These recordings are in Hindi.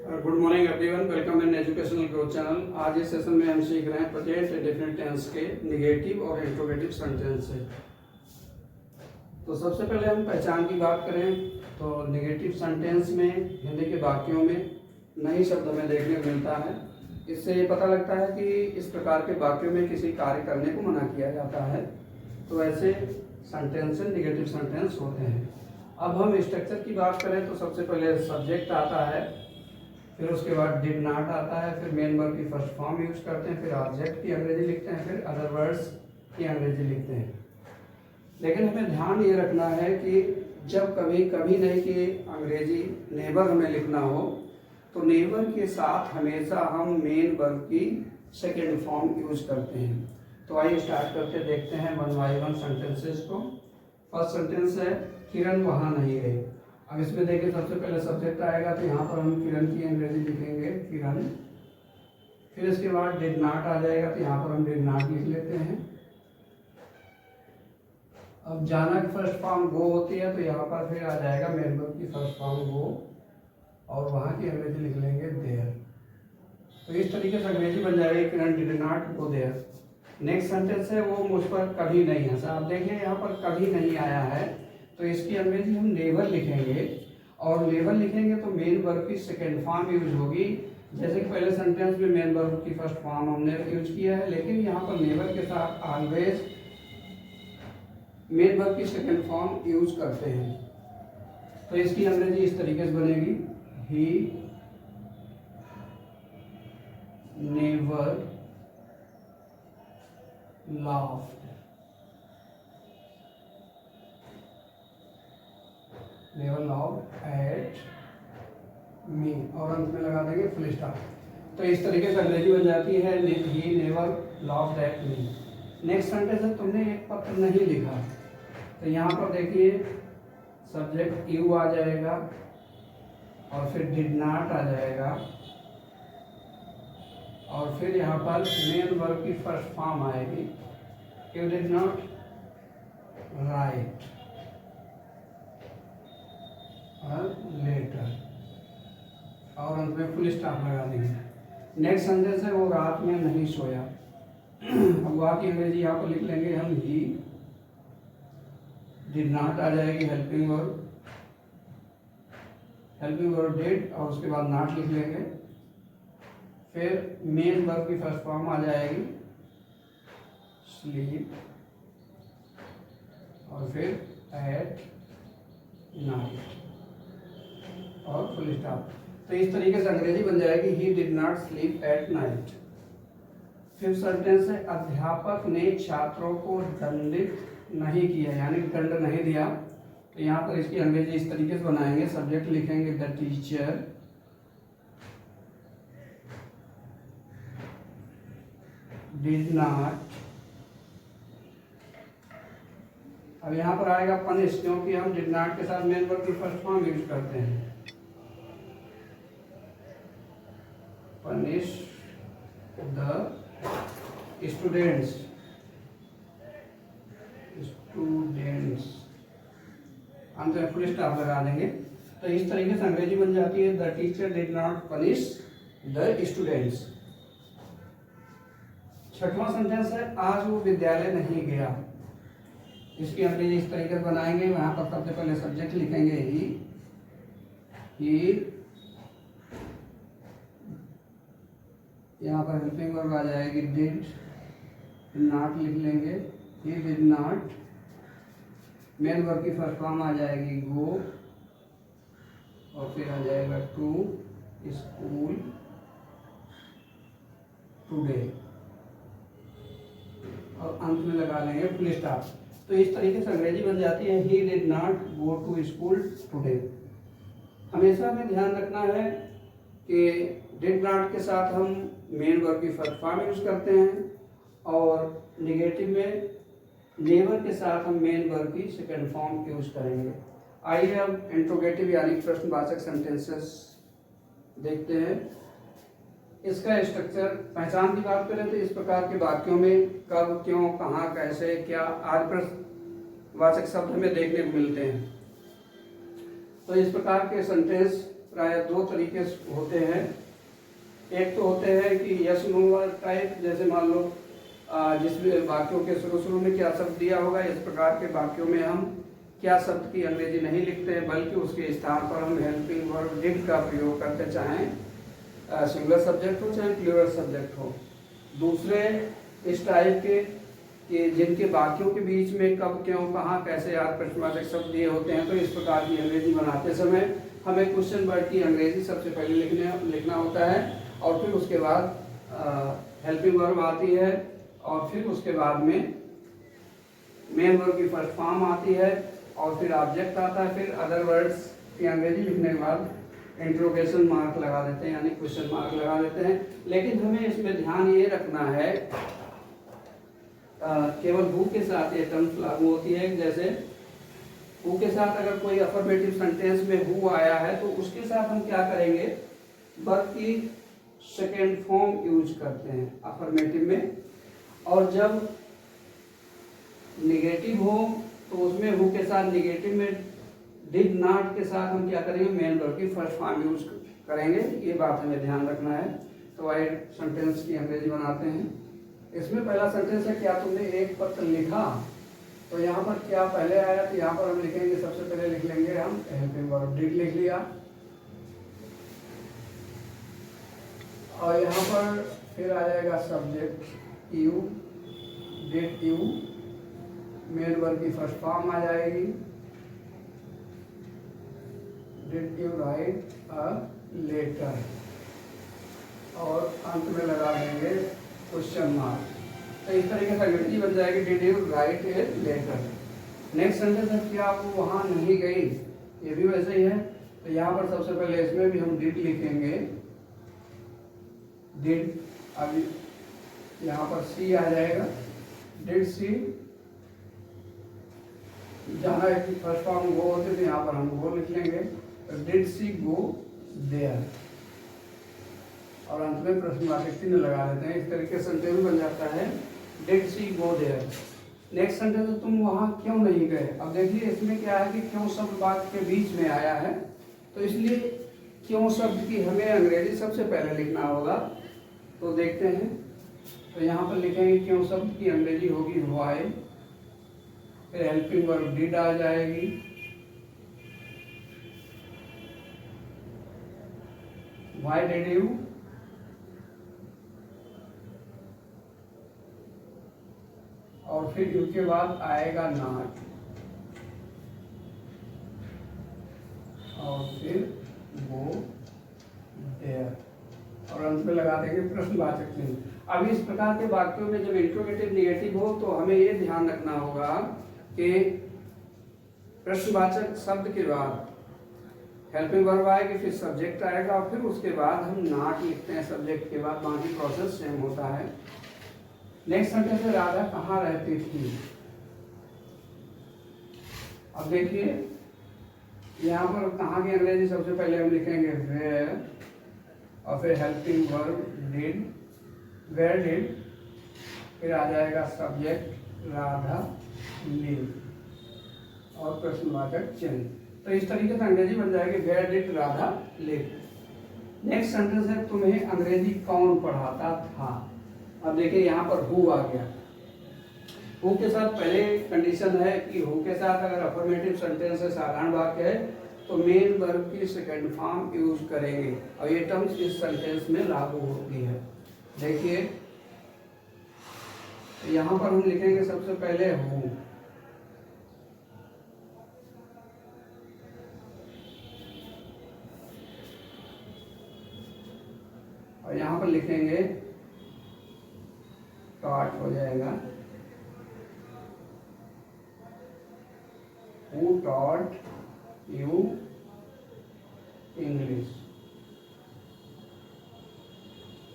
Good morning everyone, welcome in educational growth channel. आज इस सेशन में हम सीख रहे हैं प्रेजेंट इंडेफिनिट टेंस के नेगेटिव और इंट्रोगेटिव सेंटेंस से। तो सबसे पहले हम पहचान की बात करें तो नेगेटिव सेंटेंस में हिंदी के वाक्यों में नई शब्द हमें देखने को मिलता है। इससे ये पता लगता है कि इस प्रकार के वाक्यों में किसी कार्य करने को मना किया जाता है। तो ऐसे सेंटेंस नेगेटिव सेंटेंस होते हैं। अब हम स्ट्रक्चर की बात करें तो सबसे पहले सब्जेक्ट आता है, फिर उसके बाद डिड नॉट आता है, फिर मेन वर्ब की फर्स्ट फॉर्म यूज करते हैं, फिर ऑब्जेक्ट की अंग्रेजी लिखते हैं, फिर अदर वर्ड्स की अंग्रेजी लिखते हैं। लेकिन हमें ध्यान ये रखना है कि जब कभी नहीं कि अंग्रेजी नेबर हमें लिखना हो तो नेबर के साथ हमेशा हम मेन वर्ब की सेकेंड फॉर्म यूज करते हैं। तो आइए स्टार्ट करके देखते हैं वन बाय वन सेंटेंसेस को। फर्स्ट सेंटेंस है किरण वहाँ नहीं गई। अब इसमें देखिए सबसे पहले सब्जेक्ट आएगा तो यहाँ पर हम किरण की अंग्रेजी लिखेंगे किरण। फिर इसके बाद डिड नॉट आ जाएगा तो यहाँ पर हम डिड नॉट लिख लेते हैं। अब जाना की फर्स्ट फॉर्म गो होती है तो यहाँ पर फिर आ जाएगा मेन वर्ब की फर्स्ट फॉर्म गो और वहाँ की अंग्रेजी लिख लेंगे देयर। तो इस तरीके से अंग्रेजी बन जाएगी Kiran did not go there. Next sentence है वो मुझ पर कभी नहीं हंसा। आप देखिए यहाँ पर कभी नहीं आया है तो इसकी अंग्रेजी हम नेवर लिखेंगे और नेवर लिखेंगे तो मेन वर्ब की सेकेंड फॉर्म यूज होगी। जैसे कि पहले सेंटेंस में मेन वर्ब की फर्स्ट फॉर्म हमने यूज किया है, लेकिन यहाँ पर नेवर के साथ ऑलवेज मेन वर्ब की सेकेंड फॉर्म यूज करते हैं। तो इसकी अंग्रेजी इस तरीके से बनेगी he never laughed। Never loud at me और अंत में लगा देंगे फुल स्टॉप। तो इस तरीके से अंग्रेजी बन जाती है he never loud at me. Next sentence है तुमने एक पत्र नहीं लिखा। तो यहाँ पर देखिए सब्जेक्ट यू आ जाएगा और फिर डिड नॉट आ जाएगा और फिर यहाँ पर मेन वर्ब की फर्स्ट फॉर्म आएगी you did not write letter और अंत में फुल स्टॉप लगा देंगे। नेक्स्ट सेंटेंस है वो रात में नहीं सोया। अब वहाँ की अंग्रेजी यहाँ पर लिख लेंगे हम ही डिड नॉट आ जाएगी हेल्पिंग वर्ब डिड और उसके बाद नॉट लिख लेंगे। फिर मेन वर्ब की फर्स्ट फॉर्म आ जाएगी स्लीप और फिर एट नाइट और फुल स्टॉप। तो इस तरीके से अंग्रेजी बन जाएगी ही did not sleep at night. Fifth sentence है अध्यापक ने छात्रों को दंडित नहीं किया, यानी दंड नहीं दिया। तो यहाँ पर इसकी अंग्रेजी इस तरीके से बनाएंगे, सब्जेक्ट लिखेंगे द टीचर डिड नॉट। अब यहाँ पर आएगा पनिश, क्योंकि हम डिड नॉट के साथ मेन वर्ब की फर्स्ट फॉर्म यूज करते हैं। पनिश द स्टूडेंट्स अंत में फुल स्टॉप लगा देंगे। तो इस तरीके से अंग्रेजी बन जाती है the teacher did not punish the students. छठवां सेंटेंस है आज वो विद्यालय नहीं गया। इसकी अंग्रेजी इस तरीके से बनाएंगे, वहां पर सबसे पहले सब्जेक्ट लिखेंगे ही यहाँ पर हेल्पिंग वर्ब आ जाएगी डिड नॉट लिख लेंगे ही डिड नॉट। मेन वर्ब की फर्स्ट फॉर्म आ जाएगी गो और फिर आ जाएगा टू स्कूल टुडे और अंत में लगा लेंगे फुल स्टॉप। तो इस तरीके से अंग्रेजी बन जाती है he did not go to school today. हमेशा हमें ध्यान रखना है कि डिड नॉट के साथ हम मेन वर्ब की फर्स्ट फॉर्म यूज करते हैं और नेगेटिव में नेवर के साथ हम मेन वर्ब की सेकंड फॉर्म यूज करेंगे। आइए अब इंट्रोगेटिव यानी प्रश्नवाचक सेंटेंसेस देखते हैं। इसका स्ट्रक्चर पहचान की बात करें तो इस प्रकार के वाक्यों में कब, क्यों, कहाँ, कैसे, क्या आदि प्रश्नवाचक शब्द हमें देखने को मिलते हैं। तो इस प्रकार के सेंटेंस प्राय दो तरीके होते हैं। एक तो होते हैं कि यस नो टाइप, जैसे मान लो जिसमें वाक्यों के शुरू में क्या शब्द दिया होगा, इस प्रकार के वाक्यों में हम क्या शब्द की अंग्रेजी नहीं लिखते हैं, बल्कि उसके स्थान पर हम हेल्पिंग वर्ब डिड का प्रयोग करते, चाहे सिंगुलर सब्जेक्ट हो चाहे प्लूरल सब्जेक्ट हो। दूसरे इस टाइप के कि जिनके वाक्यों के बीच में कब, क्यों, कहाँ, कैसे आदि प्रश्नवाचक शब्द दिए होते हैं, तो इस प्रकार की अंग्रेजी बनाते समय हमें क्वेश्चन वर्ड की अंग्रेजी सबसे पहले लिखना होता है, और फिर उसके बाद हेल्पिंग वर्ब आती है, और फिर उसके बाद में मेन वर्ब की फर्स्ट फॉर्म आती है, और फिर ऑब्जेक्ट आता है। फिर अदर वर्ड्स की अंग्रेजी लिखने के बाद इंट्रोगेशन मार्क लगा देते हैं, यानी क्वेश्चन मार्क लगा देते हैं। लेकिन हमें इसमें ध्यान ये रखना है, केवल हु के साथ ये टर्म्स लागू होती है। जैसे हु के साथ अगर कोई अफर्मेटिव सेंटेंस में हु आया है तो उसके साथ हम क्या करेंगे, वर्ब की सेकेंड फॉर्म यूज करते हैं अफर्मेटिव में। और जब निगेटिव हो तो उसमें हु के साथ, निगेटिव में डिड नॉट के साथ हम क्या करेंगे, मेन वर्ब की फर्स्ट फॉर्म यूज करेंगे। ये बात हमें ध्यान रखना है। तो आइए सेंटेंस की अंग्रेजी बनाते हैं। इसमें पहला सेंटेंस है, क्या तुमने एक पत्र लिखा। तो यहाँ पर क्या पहले आया, तो यहाँ पर हम लिखेंगे, सबसे पहले लिख लेंगे हम हेल्पिंग वर्ब डिड लिख लिया, और यहाँ पर फिर आ जाएगा subject you, did you, main verb की फर्स्ट फॉर्म आ जाएगी, did you write a letter, और अंत में लगा देंगे क्वेश्चन मार्क। तो इस तरीके से अंग्रेजी बन जाएगी, did you write a letter. Next sentence है, क्या वो वहाँ नहीं गई, ये भी वैसे ही है। तो यहाँ पर सबसे पहले इसमें भी हम डिड लिखेंगे, डिड, अभी यहाँ पर सी आ जाएगा, डिड सी, जहाँ फर्स्ट फॉर्म गो होते थे यहाँ पर हम गो लिख लेंगे, तो डिड सी गो देयर, और अंत में प्रश्नवाचक चिन्ह लगा देते हैं। इस तरीके से सेंटेंस बन जाता है, did she go there. Next sentence है, तुम वहाँ क्यों नहीं गए। अब देखिए इसमें क्या है कि क्यों शब्द वाक्य के बीच में आया है, तो इसलिए क्यों शब्द की हमें अंग्रेजी सबसे पहले लिखना होगा। तो देखते हैं, तो यहाँ पर लिखेंगे क्यों शब्द की अंग्रेजी होगी व्हाई, फिर हेल्पिंग वर्ब डिड आ जाएगी, व्हाई डिड यू, और फिर यू के बाद आएगा नॉट, और फिर गो देयर, और अंत में लगा देंगे प्रश्नवाचक चिन्ह। अब इस प्रकार के वाक्यों में जब इंट्रोगेटिव निगेटिव हो तो हमें ये ध्यान रखना होगा कि प्रश्नवाचक शब्द के बाद हेल्पिंग वर्ब आएगी, फिर सब्जेक्ट आएगा, और फिर उसके बाद हम नॉट लिखते हैं सब्जेक्ट के बाद, बाकी प्रोसेस सेम होता है। नेक्स्ट सेंटेंस है, राधा कहाँ रहती थी। अब देखिए यहाँ पर कहाँ की अंग्रेजी सबसे पहले हम लिखेंगे वेयर, और फिर helping verb did, where did, फिर आ जाएगा सब्जेक्ट राधा लिव, और प्रश्नवाचक चिन्ह। तो इस तरीके से अंग्रेजी बन जाएगी where did Radha live. Next sentence है, तुम्हें अंग्रेजी कौन पढ़ाता था। अब देखिए यहाँ पर हु आ गया, हु के साथ पहले कंडीशन है कि हु के साथ अगर अफर्मेटिव सेंटेंस है, साधारण वाक्य है, तो मेन वर्ब की सेकंड फॉर्म यूज करेंगे, और ये टर्म्स इस सेंटेंस में लागू होती है। देखिए यहाँ पर हम लिखेंगे सबसे पहले हु, और यहाँ पर लिखेंगे टॉट हो जाएगा, हु टॉट यू इंग्लिश,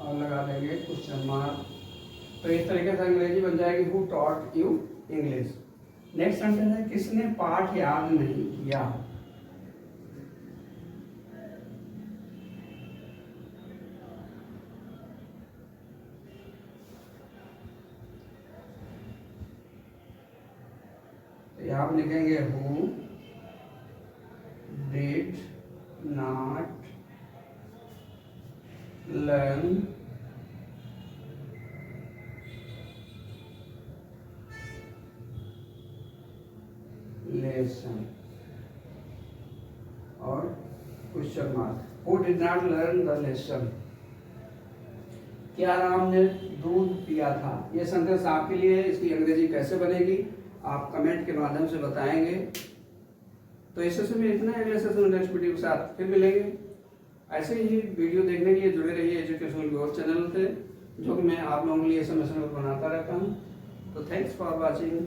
और लगा देंगे क्वेश्चन मार्क। तो इस तरीके से अंग्रेजी बन जाएगी who taught you English. Next sentence है, किसने पाठ याद नहीं किया। यहाँ पर लिखेंगे who did not learn lesson और question mark, who did not learn the lesson, क्या राम ने दूध पिया था। ये सेंटेंस आपके लिए, इसकी अंग्रेजी कैसे बनेगी आप कमेंट के माध्यम से बताएंगे। तो इस सेशन में इतना, अगले सेशन नेक्स्ट वीडियो के साथ फिर मिलेंगे। ऐसे ही वीडियो देखने के लिए जुड़े रहिए एजुकेशनल ग्रोथ चैनल पे, जो कि मैं आप लोगों के लिए समय समय पर बनाता रहता हूँ। तो थैंक्स फॉर वॉचिंग।